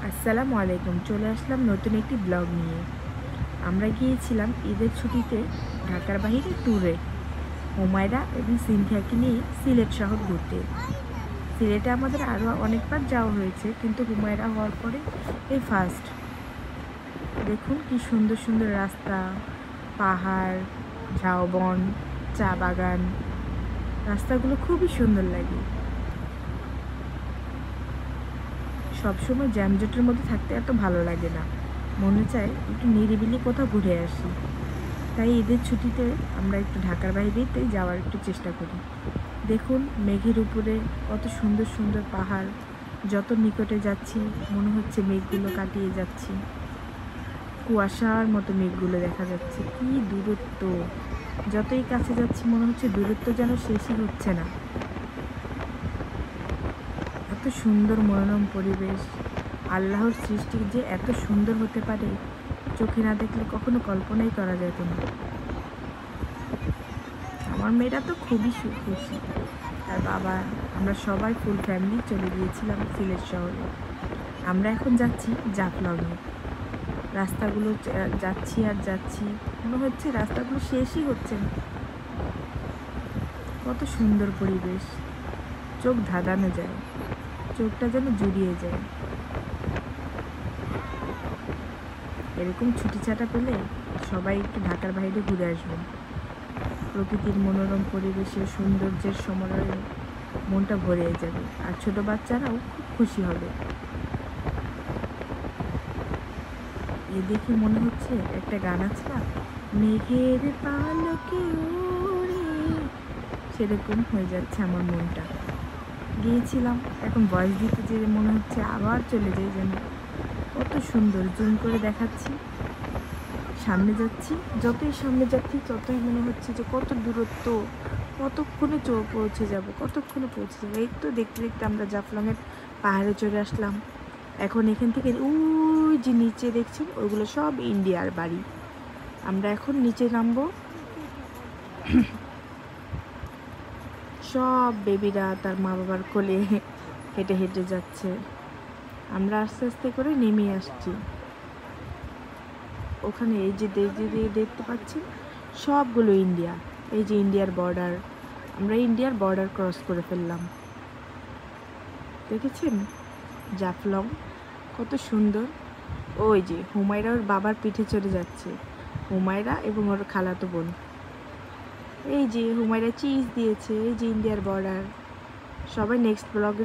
আসসালামু আলাইকুম। চলে আসলাম নতুন একটি ব্লগ নিয়ে। আমরা গিয়েছিলাম ঈদের ছুটিতে ঢাকার বাইরে ট্যুরে, হুমায়রা এবং সিনথিয়াকে নিয়ে সিলেট শহর ঘুরতে। সিলেটে আমাদের আরও অনেকবার যাওয়া হয়েছে, কিন্তু হুমায়রা হওয়ার পরে এই ফার্স্ট। দেখুন কি সুন্দর সুন্দর রাস্তা, পাহাড়, ঝাউবন, চা বাগান। রাস্তাগুলো খুবই সুন্দর লাগে। সবসময় জ্যামজটের মধ্যে থাকতে এত ভালো লাগে না, মনে চায় একটু নিরিবিলি কোথাও ঘুরে আসি। তাই ঈদের ছুটিতে আমরা একটু ঢাকার বাইরেতেই যাওয়ার একটু চেষ্টা করি। দেখুন মেঘের উপরে কত সুন্দর সুন্দর পাহাড়। যত নিকটে যাচ্ছি মনে হচ্ছে মেঘগুলো কাটিয়ে যাচ্ছি, কুয়াশার মতো মেঘগুলো দেখা যাচ্ছে। কি দূরত্ব! যতই কাছে যাচ্ছি মনে হচ্ছে দূরত্ব যেন শেষই হচ্ছে না। এত সুন্দর মনোরম পরিবেশ, আল্লাহর সৃষ্টি যে এত সুন্দর হতে পারে চোখে না দেখলে কখনো কল্পনাই করা যেত না। আমার মেয়েরা তো খুবই খুশি, তার বাবা, আমরা সবাই ফুল ফ্যামিলি চলে গিয়েছিলাম সিলেট শহরে। আমরা এখন যাচ্ছি জাফলংয়ে। রাস্তাগুলো যাচ্ছি আর যাচ্ছি, মনে হচ্ছে রাস্তাগুলো শেষই হচ্ছে না। কত সুন্দর পরিবেশ, চোখ ধাঁধানো যায়, চোখটা যেন জুড়িয়ে যায়। এরকম ছুটি ছাটা পেলে সবাই একটু ঢাকার বাইরে ঘুরে আসবেন। প্রকৃতির মনোরম পরিবেশে সৌন্দর্যের সমারোহে মনটা ভরে যাবে, আর ছোট বাচ্চারাও খুব খুশি হবে। এ দেখে মনে হচ্ছে একটা গান আছে না, মেঘের পালকে ওড়ে, সেরকম হয়ে যাচ্ছে আমার মনটা। গিয়েছিলাম, এখন ভয়েস দিতে যে মনে হচ্ছে আবার চলে যাই যেন। কত সুন্দর, জুম করে দেখাচ্ছি। সামনে যাচ্ছি, যতই সামনে যাচ্ছি ততই মনে হচ্ছে যে কত দূরত্ব, কতক্ষণে পৌঁছে যাব, কতক্ষণে পৌঁছে যাবো। এই তো দেখতে দেখতে আমরা জাফলংয়ের পাহাড়ে চলে আসলাম। এখন এখান থেকে ওই যে নিচে দেখছেন ওইগুলো সব ইন্ডিয়ার বাড়ি। আমরা এখন নিচে নামবো। সব বেবিরা তার মা বাবার কোলে হেঁটে হেঁটে যাচ্ছে। আমরা আস্তে আস্তে করে নেমে আসছি। ওখানে এই যে দেখতে পাচ্ছেন সবগুলো ইন্ডিয়া। এই যে ইন্ডিয়ার বর্ডার, আমরা ইন্ডিয়ার বর্ডার ক্রস করে ফেললাম। দেখেছেন জাফলং কত সুন্দর। ওই যে হুমায়রা ওর বাবার পিঠে চড়ে যাচ্ছে, হুমায়রা এবং ওর খালাতো বোন। এই যে হুমায়রা চিজ দিয়েছে, এই যে ইন্ডিয়ার বর্ডার। সবাই নেক্সট ব্লগে